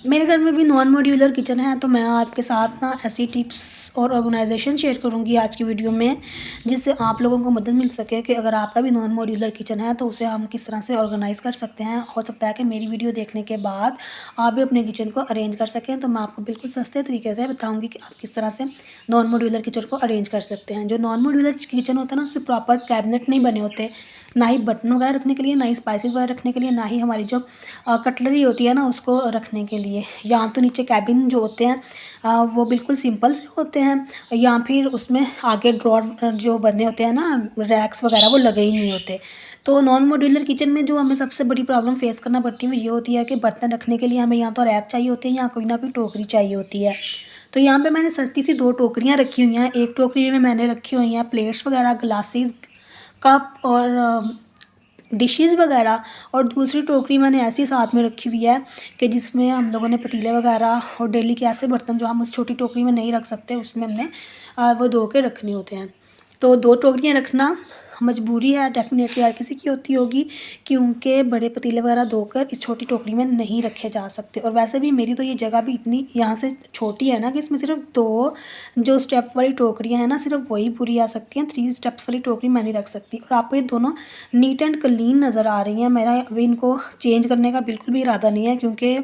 मेरे घर में भी नॉन मॉड्यूलर किचन है, तो मैं आपके साथ ना ऐसी टिप्स और ऑर्गेनाइजेशन शेयर करूंगी आज की वीडियो में, जिससे आप लोगों को मदद मिल सके कि अगर आपका भी नॉन मॉड्यूलर किचन है तो उसे हम किस तरह से ऑर्गेनाइज़ कर सकते हैं। हो सकता है कि मेरी वीडियो देखने के बाद आप भी अपने किचन को अरेंज कर सकें, तो मैं आपको बिल्कुल सस्ते तरीके से बताऊँगी कि आप किस तरह से नॉन मॉड्यूलर किचन को अरेंज कर सकते हैं। जो नॉन मॉड्यूलर किचन होता है ना, उसमें प्रॉपर कैबिनेट नहीं बने होते, ना ही बर्तन वगैरह रखने के लिए, ना ही स्पाइसेस वगैरह रखने के लिए, ना ही हमारी जो कटलरी होती है ना उसको रखने के लिए। या तो नीचे कैबिन जो होते हैं वो बिल्कुल सिंपल से होते हैं, या फिर उसमें आगे ड्रॉर जो बने होते हैं ना, रैक्स वगैरह, वो लगे ही नहीं होते। तो नॉन मॉड्यूलर किचन में जो हमें सबसे बड़ी प्रॉब्लम फेस करना पड़ती है वो ये होती है कि बर्तन रखने के लिए हमें या तो रैक चाहिए होते हैं या कोई ना कोई टोकरी चाहिए होती है। तो यहाँ पे मैंने सस्ती सी 2 टोकरियाँ रखी हुई हैं। एक टोकरी में मैंने रखी हुई हैं प्लेट्स वगैरह, ग्लासेस, कप और डिशेज़ वगैरह, और दूसरी टोकरी मैंने ऐसी साथ में रखी हुई है कि जिसमें हम लोगों ने पतीले वगैरह और डेली के ऐसे बर्तन जो हम उस छोटी टोकरी में नहीं रख सकते, उसमें हमने वो धो के रखने होते हैं। तो 2 टोकरियाँ रखना मजबूरी है, डेफ़िनेटली हर किसी की होती होगी, क्योंकि बड़े पतीले वगैरह धोकर इस छोटी टोकरी में नहीं रखे जा सकते। और वैसे भी मेरी तो ये जगह भी इतनी यहाँ से छोटी है ना कि इसमें सिर्फ़ 2 जो स्टेप वाली टोकरियाँ हैं ना, सिर्फ़ वही पूरी आ सकती हैं। 3 स्टेप्स वाली टोकरी मैं नहीं रख सकती। और आपको ये दोनों नीट एंड क्लीन नज़र आ रही हैं। मेरा अभी इनको चेंज करने का बिल्कुल भी इरादा नहीं है, क्योंकि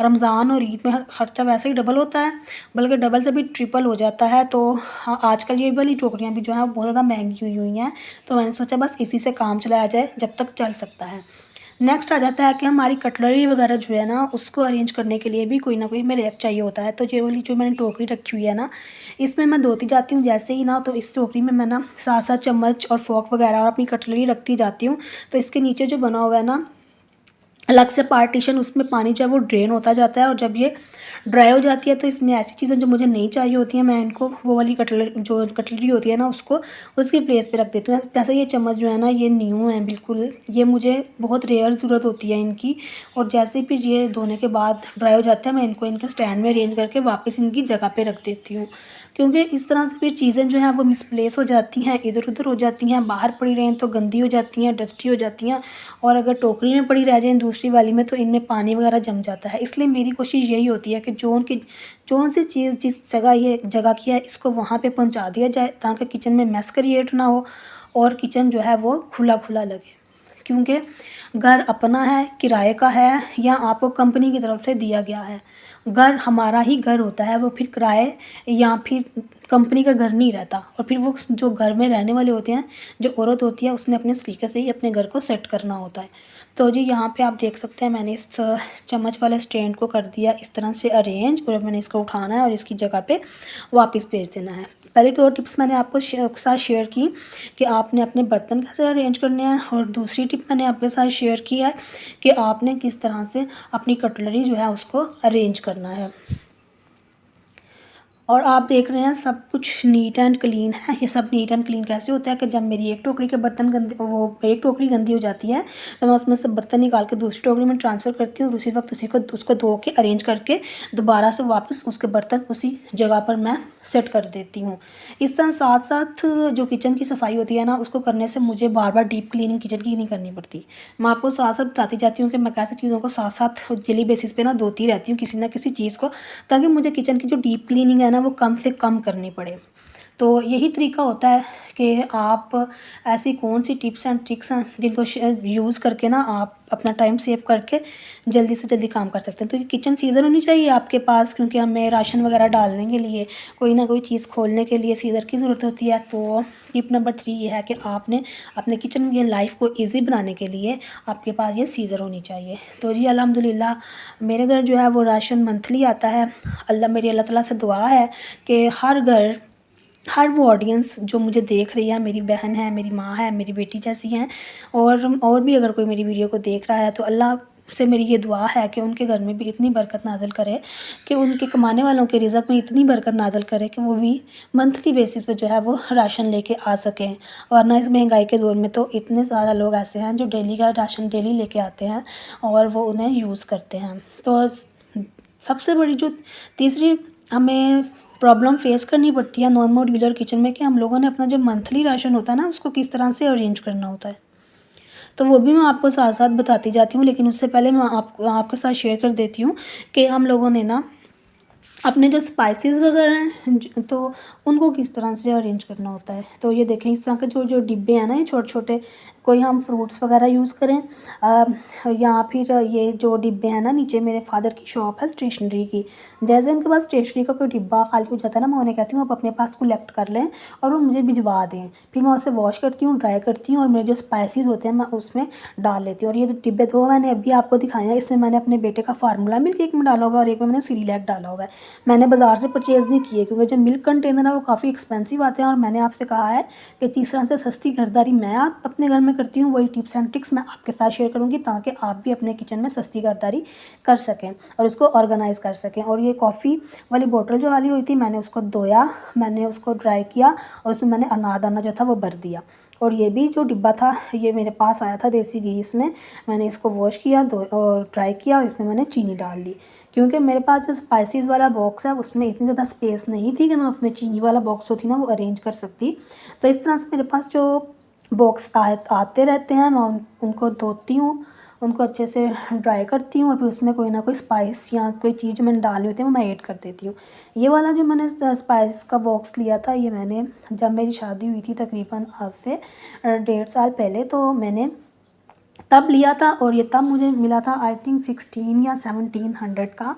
रमज़ान और ईद में खर्चा वैसे ही डबल होता है, बल्कि डबल से भी ट्रिपल हो जाता है। तो हाँ, आजकल ये वाली टोकरियाँ भी जो हैं वो बहुत ज़्यादा महंगी हुई हुई हैं। तो मैंने सोचा बस इसी से काम चलाया जाए जब तक चल सकता है। नेक्स्ट आ जाता है कि हमारी कटलरी वगैरह जो है ना उसको अरेंज करने के लिए भी कोई ना कोई हमें रैक चाहिए होता है। तो ये वाली जो मैंने टोकरी रखी हुई है ना, इसमें मैं धोती जाती हूँ जैसे ही ना, तो इस टोकरी में मैं ना साथ-साथ चम्मच और फ़ोर्क वगैरह और अपनी कटलरी रखती जाती हूँ। तो इसके नीचे जो बना हुआ है ना अलग से पार्टीशन, उसमें पानी जो है वो ड्रेन होता जाता है, और जब ये ड्राई हो जाती है तो इसमें ऐसी चीज़ें जो मुझे नहीं चाहिए होती हैं, मैं इनको वो वाली कटलरी होती है ना उसको उसकी प्लेस पे रख देती हूँ। जैसे ये चम्मच जो है ना ये न्यू है बिल्कुल, ये मुझे बहुत रेयर ज़रूरत होती है इनकी। और जैसे ही फिर ये धोने के बाद ड्राई हो जाते हैं, मैं इनको इनके स्टैंड में अरेंज करके वापस इनकी जगह पे रख देती हूँ। क्योंकि इस तरह से फिर चीज़ें जो हैं वो मिसप्लेस हो जाती हैं, इधर-उधर हो जाती हैं, बाहर पड़ी रहें तो गंदी हो जाती हैं, डस्टी हो जाती हैं, और अगर टोकरी में पड़ी रह जाएँ दूसरी वाली में तो इनमें पानी वगैरह जम जाता है। इसलिए मेरी कोशिश यही होती है कि जौन-सी चीज़ जिस जगह ये जगह की है इसको वहाँ पे पहुँचा दिया जाए, ताकि किचन में मेस क्रिएट ना हो और किचन जो है वो खुला-खुला लगे। क्योंकि घर अपना है, किराए का है, या आपको कंपनी की तरफ से दिया गया है। घर हमारा ही घर होता है, वो फिर किराए या फिर कंपनी का घर नहीं रहता। और फिर वो जो घर में रहने वाले होते हैं, जो औरत होती है, उसने अपने सलीके से ही अपने घर को सेट करना होता है। तो जी यहाँ पे आप देख सकते हैं मैंने इस चम्मच वाले स्टैंड को कर दिया इस तरह से अरेंज, और अब मैंने इसको उठाना है और इसकी जगह पे वापस भेज देना है। पहले 2 टिप्स मैंने आपको साथ शेयर की कि आपने अपने बर्तन कैसे अरेंज करने हैं, और दूसरी टिप मैंने आपके साथ शेयर की है कि आपने किस तरह से अपनी कटलरी जो है उसको अरेंज करना है। और आप देख रहे हैं सब कुछ नीट एंड क्लीन है। ये सब नीट एंड क्लीन कैसे होता है कि जब मेरी एक टोकरी के बर्तन गंदे, वो एक टोकरी गंदी हो जाती है, तो मैं उसमें से बर्तन निकाल के दूसरी टोकरी में ट्रांसफ़र करती हूँ, और उसी वक्त उसको धो के अरेंज करके दोबारा से वापस उसके बर्तन उसी जगह पर मैं सेट कर देती हूँ। इस तरह साथ साथ जो किचन की सफाई होती है ना उसको करने से मुझे बार बार डीप क्लीनिंग किचन की नहीं करनी पड़ती। मैं आपको साथ साथ बताती जाती हूँ कि मैं कैसे चीज़ों को साथ साथ डेली बेसिस पे ना धोती रहती हूँ किसी ना किसी चीज़ को, ताकि मुझे किचन की जो डीप क्लीनिंग है ना वो कम से कम करनी पड़े। तो यही तरीका होता है कि आप ऐसी कौन सी टिप्स एंड ट्रिक्स हैं जिनको यूज़ करके ना आप अपना टाइम सेव करके जल्दी से जल्दी काम कर सकते हैं। तो ये किचन सीज़र होनी चाहिए आपके पास, क्योंकि हमें राशन वगैरह डालने के लिए कोई ना कोई चीज़ खोलने के लिए सीज़र की ज़रूरत होती है। तो टिप नंबर 3 ये है कि आपने अपने किचन में लाइफ को ईज़ी बनाने के लिए आपके पास ये सीज़र होनी चाहिए। तो जी अल्हम्दुलिल्लाह मेरे घर जो है वो राशन मंथली आता है। मेरी अल्लाह ताला से दुआ है कि हर वो ऑडियंस जो मुझे देख रही है, मेरी बहन है, मेरी माँ है, मेरी बेटी जैसी हैं, और भी अगर कोई मेरी वीडियो को देख रहा है तो अल्लाह से मेरी ये दुआ है कि उनके घर में भी इतनी बरकत नाज़िल करे, कि उनके कमाने वालों के रिज़्क़ में इतनी बरकत नाज़िल करे कि वो भी मंथली बेसिस पे जो है वो राशन लेके आ सकें। वरना इस महंगाई के दौर में तो इतने ज़्यादा लोग ऐसे हैं जो डेली का राशन डेली लेके आते हैं और वो उन्हें यूज़ करते हैं। तो सबसे बड़ी जो तीसरी हमें प्रॉब्लम फेस करनी पड़ती है नॉन मॉड्यूलर किचन में, कि हम लोगों ने अपना जो मंथली राशन होता है ना उसको किस तरह से अरेंज करना होता है। तो वो भी मैं आपको साथ साथ बताती जाती हूँ। लेकिन उससे पहले मैं आपको आपके साथ शेयर कर देती हूँ कि हम लोगों ने ना अपने जो स्पाइसेस वगैरह हैं तो उनको किस तरह से अरेंज करना होता है। तो ये देखें, इस तरह के जो जो डिब्बे हैं ना, ये छोटे छोटे, कोई हम फ्रूट्स वगैरह यूज़ करें या फिर ये जो डिब्बे हैं ना, नीचे मेरे फादर की शॉप है स्टेशनरी की। जैसे उनके पास स्टेशनरी का कोई डिब्बा खाली हो जाता है ना, मैं उन्हें कहती हूँ आप अपने पास कलेक्ट कर लें और वो मुझे भिजवा दें। फिर मैं उसे वॉश करती हूँ, ड्राई करती हूँ और मेरे जो स्पाइसेस होते हैं मैं उसमें डाल लेती हूँ। और ये जो डिब्बे दो मैंने अभी आपको दिखाए हैं, इसमें मैंने अपने बेटे का फार्मूला मिल्क एक में डाला हुआ है और एक में मैंने सीरिलैक डाला हुआ है। मैंने बाज़ार से परचेज़ नहीं किए क्योंकि जो मिल्क कंटेनर है वो काफ़ी एक्सपेंसिव आते हैं। और मैंने आपसे कहा है कि जिस तरह से सस्ती खरीदारी मैं आप अपने घर में करती हूँ, वही टिप्स एंड ट्रिक्स मैं आपके साथ शेयर करूँगी ताकि आप भी अपने किचन में सस्ती खरीदारी कर सकें और उसको ऑर्गेनाइज़ कर सकें। और ये कॉफ़ी वाली बोतल जो वाली हुई थी, मैंने उसको धोया, मैंने उसको ड्राई किया और उसमें मैंने अनारदाना जो था वो भर दिया। और ये भी जो डिब्बा था ये मेरे पास आया था देसी घी, इसमें मैंने इसको वॉश किया, धो और ड्राई किया और इसमें मैंने चीनी डाल दी क्योंकि मेरे पास जो स्पाइसेस वाला बॉक्स है उसमें इतनी ज़्यादा स्पेस नहीं थी कि मैं उसमें चीनी वाला बॉक्स जो थी ना वो अरेंज कर सकती। तो इस तरह से मेरे पास जो बॉक्स आते रहते हैं, मैं उनको धोती हूँ, उनको अच्छे से ड्राई करती हूँ और फिर उसमें कोई ना कोई स्पाइस या कोई चीज़ जो मैंने डालनी होती है वो मैं ऐड कर देती हूँ। ये वाला जो मैंने स्पाइस का बॉक्स लिया था, ये मैंने जब मेरी शादी हुई थी तकरीबन आज से 1.5 साल पहले, तो मैंने तब लिया था और ये तब मुझे मिला था आई थिंक 16 या 1700 का।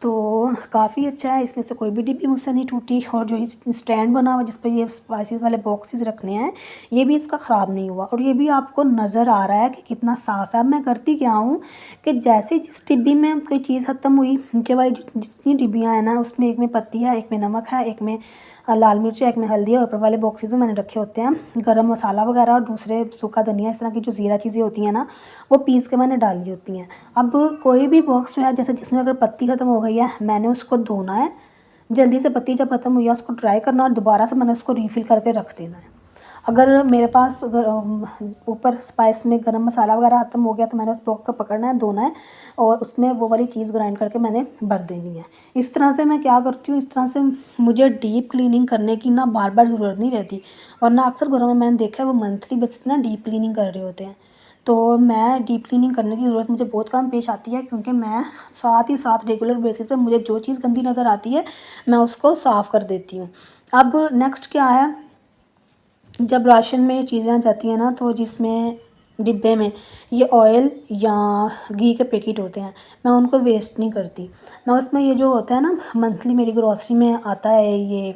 तो काफ़ी अच्छा है, इसमें से कोई भी डिब्बी मुझसे नहीं टूटी। और जो स्टैंड बना हुआ जिस पर ये स्पाइसेस वाले बॉक्सेस रखने हैं, ये भी इसका ख़राब नहीं हुआ और ये भी आपको नज़र आ रहा है कि कितना साफ़ है। अब मैं करती क्या हूँ कि जैसे जिस डिब्बी में कोई चीज़ ख़त्म हुई, नीचे वाली जितनी डिब्बियाँ हैं ना उसमें एक में पत्ती है, एक में नमक है, एक में लाल मिर्च है, एक में हल्दी है, और ऊपर वाले बॉक्सेस में मैंने रखे होते हैं गरम मसाला वगैरह और दूसरे सूखा धनिया, इस तरह की जो ज़ीरा चीज़ें होती हैं ना वो पीस के मैंने डाली होती हैं। अब कोई भी बॉक्स जो है जैसे जिसमें अगर पत्ती ख़त्म हो गई है, मैंने उसको धोना है जल्दी से, पत्ती जब ख़त्म हुई है उसको ड्राई करना और दोबारा से मैंने उसको रीफ़िल करके रख देना है। अगर मेरे पास ऊपर स्पाइस में गरम मसाला वगैरह ख़त्म हो गया तो मैंने उस बॉक्स को पकड़ना है, धोना है और उसमें वो वाली चीज़ ग्राइंड करके मैंने भर देनी है। इस तरह से मैं क्या करती हूँ, इस तरह से मुझे डीप क्लीनिंग करने की ना बार बार ज़रूरत नहीं रहती। और ना अक्सर घरों में मैंने देखा है वो मंथली बेसिस पे ना डीप क्लीनिंग कर रहे होते हैं। तो मैं डीप क्लीनिंग करने की ज़रूरत मुझे बहुत कम पेश आती है क्योंकि मैं साथ ही साथ रेगुलर बेसिस पे मुझे जो चीज़ गंदी नज़र आती है मैं उसको साफ़ कर देती हूँ। अब नेक्स्ट क्या है, जब राशन में चीज़ें आ जाती हैं ना तो जिसमें डिब्बे में ये ऑयल या घी के पैकेट होते हैं, मैं उनको वेस्ट नहीं करती। मैं उसमें ये जो होता है ना मंथली मेरी ग्रॉसरी में आता है, ये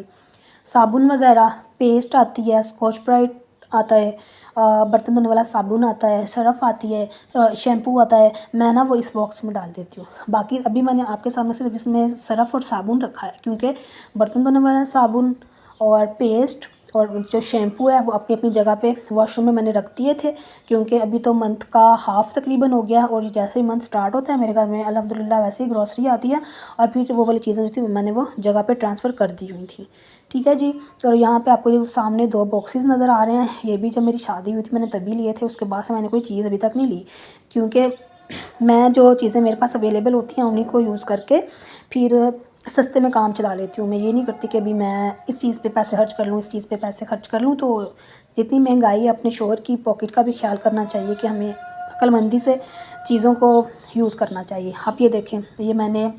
साबुन वगैरह, पेस्ट आती है, स्कॉच ब्राइट आता है, बर्तन धोने वाला साबुन आता है, सर्फ़ आती है, शैम्पू आता है, मैं ना वो इस बॉक्स में डाल देती हूँ। बाकी अभी मैंने आपके सामने सिर्फ इसमें सर्फ़ और साबुन रखा है क्योंकि बर्तन धोने वाला साबुन और पेस्ट और जो शैम्पू है वो अपनी अपनी जगह पे वॉशरूम में मैंने रख दिए थे क्योंकि अभी तो मंथ का हाफ़ तकरीबन हो गया और जैसे ही मंथ स्टार्ट होता है मेरे घर में अल्हम्दुलिल्लाह वैसे ही ग्रॉसरी आती है और फिर वो वाली चीज़ें जो थी मैंने वो जगह पे ट्रांसफ़र कर दी हुई थी। ठीक है जी। और यहाँ पे आपको जो सामने 2 बॉक्सेस नज़र आ रहे हैं, ये भी जब मेरी शादी हुई थी मैंने तभी लिए थे, उसके बाद से मैंने कोई चीज़ अभी तक नहीं ली क्योंकि मैं जो चीज़ें मेरे पास अवेलेबल होती हैं उन्हीं को यूज़ करके फिर सस्ते में काम चला लेती हूँ। मैं ये नहीं करती कि अभी मैं इस चीज़ पे पैसे खर्च कर लूँ, इस चीज़ पे पैसे खर्च कर लूँ। तो जितनी महंगाई है अपने शौहर की पॉकेट का भी ख्याल करना चाहिए कि हमें अक्लमंदी से चीज़ों को यूज़ करना चाहिए। आप ये देखें, ये मैंने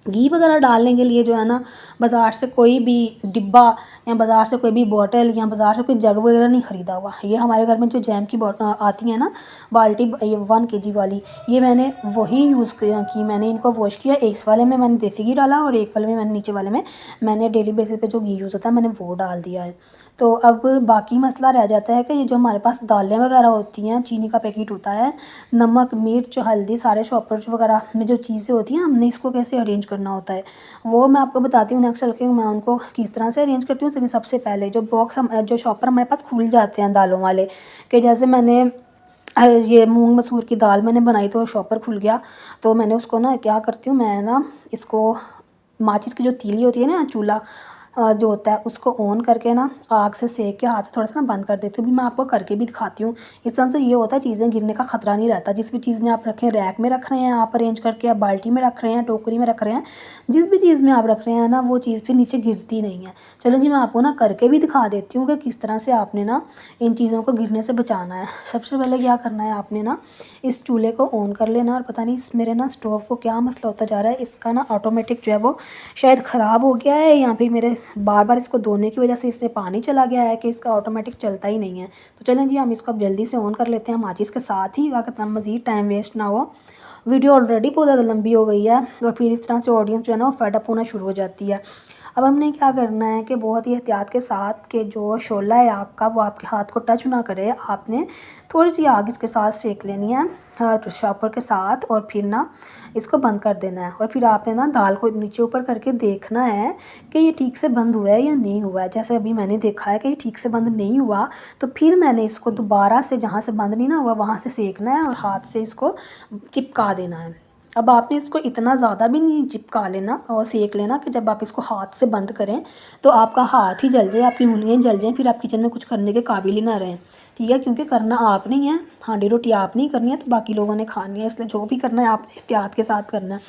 घी वगैरह डालने के लिए जो है ना बाज़ार से कोई भी डिब्बा या बाज़ार से कोई भी बॉटल या बाज़ार से कोई जग वगैरह नहीं ख़रीदा हुआ। ये हमारे घर में जो जैम की बॉटल आती है ना बाल्टी, ये 1 kg वाली, ये मैंने वही यूज़ की। मैंने इनको वॉश किया, एक वाले में मैंने देसी घी डाला और एक वाले में मैंने नीचे वाले में मैंने डेली बेसिस पे जो घी यूज़ होता है मैंने वो डाल दिया है। तो अब बाकी मसला रह जाता है कि ये जो हमारे पास दालें वगैरह होती हैं, चीनी का पैकेट होता है, नमक, मिर्च, हल्दी, सारे शॉपर वगैरह में जो चीज़ें होती हैं हमने इसको कैसे अरेंज करना होता है वो मैं आपको बताती हूँ नेक्स्ट चल के मैं उनको किस तरह से अरेंज करती हूँ। लेकिन सबसे पहले जो बॉक्स जो शॉपर हमारे पास खुल जाते हैं दालों वाले, कि जैसे मैंने ये मूंग मसूर की दाल मैंने बनाई तो शॉपर खुल गया, तो मैंने उसको ना क्या करती हूँ, मैं ना इसको माचिस की जो तीली होती है ना चूल्हा, जो होता है उसको ऑन करके ना आग से सेक के हाथ से थोड़ा सा ना बंद कर देती हूँ। भी मैं आपको करके भी दिखाती हूँ। इस तरह से ये होता है चीज़ें गिरने का खतरा नहीं रहता। जिस भी चीज़ में आप रखें, रैक में रख रहे हैं आप अरेंज करके, या बाल्टी में रख रहे हैं, टोकरी में रख रहे हैं, जिस भी चीज़ में आप रख रहे हैं ना वो चीज़ फिर नीचे गिरती नहीं है। चलो जी, मैं आपको ना करके भी दिखा देती हूँ कि किस तरह से आपने ना इन चीज़ों को गिरने से बचाना है। सबसे पहले क्या करना है, आपने ना इस चूल्हे को ऑन कर लेना। और पता नहीं मेरे ना स्टोव को क्या मसला होता जा रहा है, इसका ना ऑटोमेटिक जो है वो शायद ख़राब हो गया है, या फिर मेरे बार बार इसको धोने की वजह से इसमें पानी चला गया है कि इसका ऑटोमेटिक चलता ही नहीं है। तो चलें जी, हम इसको अब जल्दी से ऑन कर लेते हैं माचिस के साथ ही, ताकि मज़ीद टाइम वेस्ट ना हो। वीडियो ऑलरेडी बहुत ज़्यादा लंबी हो गई है और फिर इस तरह से ऑडियंस जो है ना वो फेड अप होना शुरू हो जाती है। अब हमने क्या करना है कि बहुत ही एहतियात के साथ कि जो शोला है आपका वो आपके हाथ को टच ना करे, आपने थोड़ी सी आग इसके साथ सेक लेनी है शॉपर के साथ, और फिर ना इसको बंद कर देना है। और फिर आपने ना दाल को नीचे ऊपर करके देखना है कि ये ठीक से बंद हुआ है या नहीं हुआ है। जैसे अभी मैंने देखा है कि ये ठीक से बंद नहीं हुआ, तो फिर मैंने इसको दोबारा से जहाँ से बंद नहीं ना हुआ वहाँ से सेकना है और हाथ से इसको चिपका देना है। अब आपने इसको इतना ज़्यादा भी नहीं चिपका लेना और सेक लेना कि जब आप इसको हाथ से बंद करें तो आपका हाथ ही जल जाए, आपकी उंगलियाँ जल जाएँ, फिर आप किचन में कुछ करने के काबिल ही ना रहें। ठीक है, क्योंकि करना आप नहीं है, हांडी रोटी आप नहीं करनी है तो बाकी लोगों ने खानी है, इसलिए जो भी करना है आपने एहतियात के साथ करना है।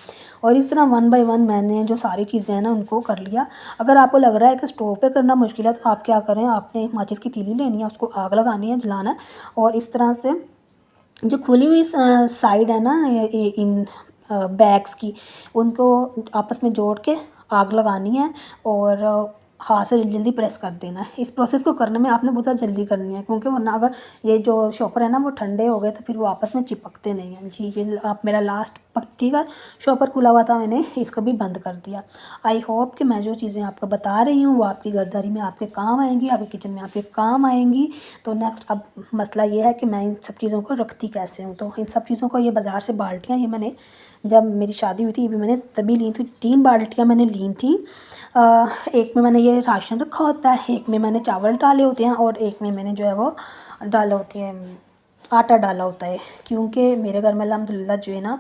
और इस तरह 1 बाय 1 मैंने जो सारी चीज़ें हैं ना उनको कर लिया। अगर आपको लग रहा है कि स्टोव पे करना मुश्किल है तो आप क्या करें, आपने माचिस की तीली लेनी है, उसको आग लगानी है, जलाना है, और इस तरह से जो खुली हुई साइड है ना इन बैग्स की, उनको आपस में जोड़ के आग लगानी है और हाथ से जल्दी जल्दी प्रेस कर देना है। इस प्रोसेस को करने में आपने बहुत ज़्यादा जल्दी करनी है, क्योंकि वरना अगर ये जो शॉपर है ना वो ठंडे हो गए तो फिर वो आपस में चिपकते नहीं हैं जी। ये आप मेरा लास्ट पत्ती का शॉपर खुला हुआ था, मैंने इसको भी बंद कर दिया। आई होप कि मैं जो चीज़ें आपको बता रही हूँ वो आपकी घरदारी में आपके काम आएंगी, आपके किचन में आपके काम आएंगी। तो नेक्स्ट अब मसला ये है कि मैं इन सब चीज़ों को रखती कैसे हूँ। तो इन सब चीज़ों को, ये बाज़ार से बाल्टियाँ, ये मैंने जब मेरी शादी हुई थी ये भी मैंने तभी ली थी। 3 बाल्टियाँ मैंने ली थी। एक में मैंने ये राशन रखा होता है, एक में मैंने चावल डाले होते हैं, और एक में मैंने जो है वो डाला होती है आटा डाला होता है। क्योंकि मेरे घर में अल्हम्दुलिल्लाह जो है ना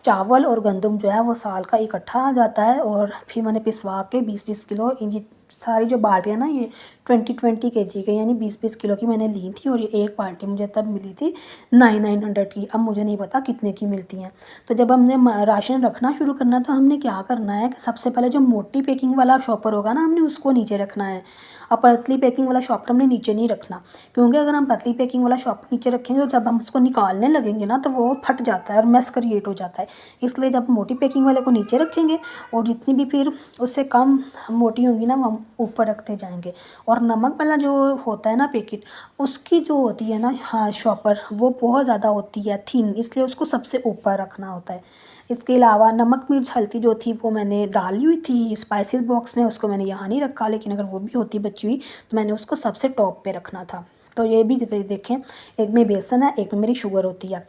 चावल और गंदम जो है वो साल का इकट्ठा आ जाता है। और फिर मैंने पिसवा के 20-20 किलो ये सारी जो बाल्टियाँ ना ये 20-20 केजी के यानी 20-20 किलो की मैंने ली थी। और ये एक बाल्टी मुझे तब मिली थी 900 की। अब मुझे नहीं पता कितने की मिलती हैं। तो जब हमने राशन रखना शुरू करना तो हमने क्या करना है कि सबसे पहले जो मोटी पैकिंग वाला शॉपर होगा ना हमने उसको नीचे रखना है, और पतली पैकिंग वाला शॉपर हमने नीचे नहीं रखना। क्योंकि अगर हम पतली पैकिंग वाला शॉपर नीचे रखेंगे तो जब हम उसको निकालने लगेंगे ना तो वो फट जाता है और मैस क्रिएट हो जाता है। इसलिए जब मोटी पैकिंग वाले को नीचे रखेंगे और जितनी भी फिर उससे कम मोटी होंगी ना वो हम ऊपर रखते जाएंगे। और नमक वाला जो होता है ना पैकेट, उसकी जो होती है ना हाँ शॉपर, वो बहुत ज़्यादा होती है थिन, इसलिए उसको सबसे ऊपर रखना होता है। इसके अलावा नमक मिर्च हल्दी जो थी वो मैंने डाली हुई थी स्पाइसेस बॉक्स में, उसको मैंने यहाँ नहीं रखा, लेकिन अगर वो भी होती बची हुई तो मैंने उसको सबसे टॉप पे रखना था। तो ये भी देखें, एक में बेसन है, एक में मेरी शुगर होती है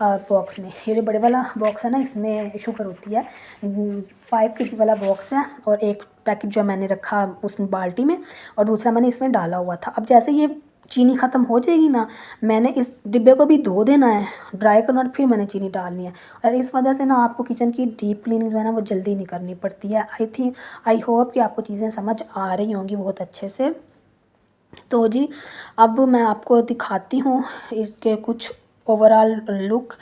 बॉक्स में। ये जो बड़े वाला बॉक्स है ना इसमें शुगर होती है 5 केजी वाला बॉक्स है। और एक पैकेट जो मैंने रखा उसमें बाल्टी में, और दूसरा मैंने इसमें डाला हुआ था। अब जैसे ये चीनी ख़त्म हो जाएगी ना, मैंने इस डिब्बे को भी धो देना है, ड्राई करना, और फिर मैंने चीनी डालनी है। और इस वजह से ना आपको किचन की डीप क्लीनिंग जो है ना वो जल्दी नहीं करनी पड़ती है। आई होप कि आपको चीज़ें समझ आ रही होंगी बहुत अच्छे से। तो जी अब मैं आपको दिखाती हूँ इसके कुछ ओवरऑल लुक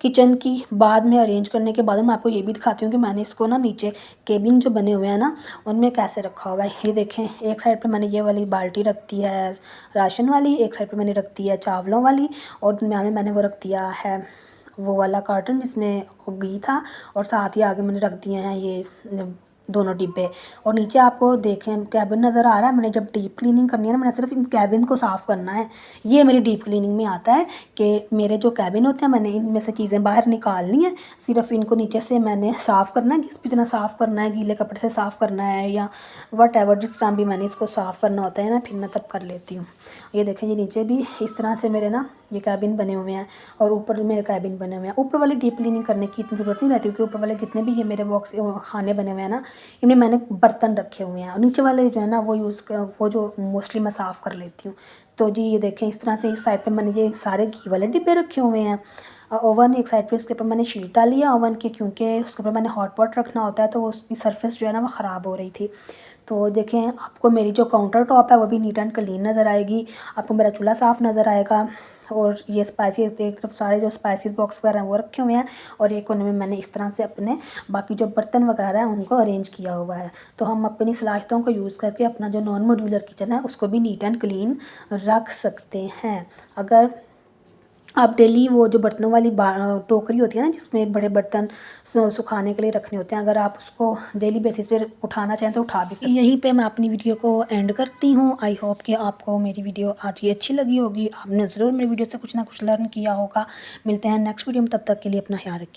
किचन की। बाद में अरेंज करने के बाद मैं आपको ये भी दिखाती हूँ कि मैंने इसको ना नीचे केबिन जो बने हुए हैं ना उनमें कैसे रखा हुआ है। ये देखें, एक साइड पे मैंने ये वाली बाल्टी रख दी है राशन वाली, एक साइड पे मैंने रख दी है चावलों वाली, और दरम्यान में मैंने वो रख दिया है वो वाला कार्टन जिसमें घी था, और साथ ही आगे मैंने रख दिए हैं ये दोनों डिब्बे। और नीचे आपको देखें कैबिन नज़र आ रहा है। मैंने जब डीप क्लीनिंग करनी है ना, मैंने सिर्फ इन कैबिन को साफ़ करना है। ये मेरी डीप क्लीनिंग में आता है कि मेरे जो कैबिन होते हैं मैंने इनमें से चीज़ें बाहर निकालनी है, सिर्फ इनको नीचे से मैंने साफ़ करना है। जिस भी इतना साफ़ करना है, गीले कपड़े से साफ़ करना है या वट एवर, जिस तरह भी मैंने इसको साफ़ करना होता है ना फिर मैं तब कर लेती हूँ। ये देखें, ये नीचे भी इस तरह से मेरे ना ये कैबिन बने हुए हैं, और ऊपर मेरे कैबिन बने हुए हैं। ऊपर वाली डीप क्लीनिंग करने की इतनी ज़रूरत नहीं रहती, क्योंकि ऊपर वाले जितने भी ये मेरे बॉक्स खाने बने हुए हैं ना इनमें मैंने बर्तन रखे हुए हैं, और नीचे वाले जो है ना वो जो मोस्टली मैं साफ़ कर लेती हूँ। तो जी ये देखें, इस तरह से इस साइड पे मैंने ये सारे घी वाले डिब्बे रखे हुए हैं। ओवन एक साइड पे उसके ऊपर मैंने शीट डाली है ओवन की, क्योंकि उसके ऊपर मैंने हॉट पॉट रखना होता है, तो उसकी सरफेस जो है ना वो ख़राब हो रही थी। तो देखें, आपको मेरी जो काउंटर टॉप है वो भी नीट एंड क्लीन नज़र आएगी, आपको मेरा चूल्हा साफ़ नज़र आएगा। और ये स्पाइसी एक तरफ सारे जो स्पाइसेस बॉक्स वगैरह हैं वो रखे हुए हैं, और एक कोने में मैंने इस तरह से अपने बाकी जो बर्तन वगैरह हैं उनको अरेंज किया हुआ है। तो हम अपनी सलाहियतों को यूज़ करके अपना जो नॉन मॉड्यूलर किचन है उसको भी नीट एंड क्लीन रख सकते हैं। अगर आप डेली वो जो बर्तनों वाली टोकरी होती है ना, जिसमें बड़े बर्तन सुखाने के लिए रखने होते हैं, अगर आप उसको डेली बेसिस पे उठाना चाहें तो उठा भी सकते हैं। यहीं पे मैं अपनी वीडियो को एंड करती हूँ। आई होप कि आपको मेरी वीडियो आज की अच्छी लगी होगी, आपने ज़रूर मेरी वीडियो से कुछ ना कुछ लर्न किया होगा। मिलते हैं नेक्स्ट वीडियो में, तब तक के लिए अपना ख्याल रखिए।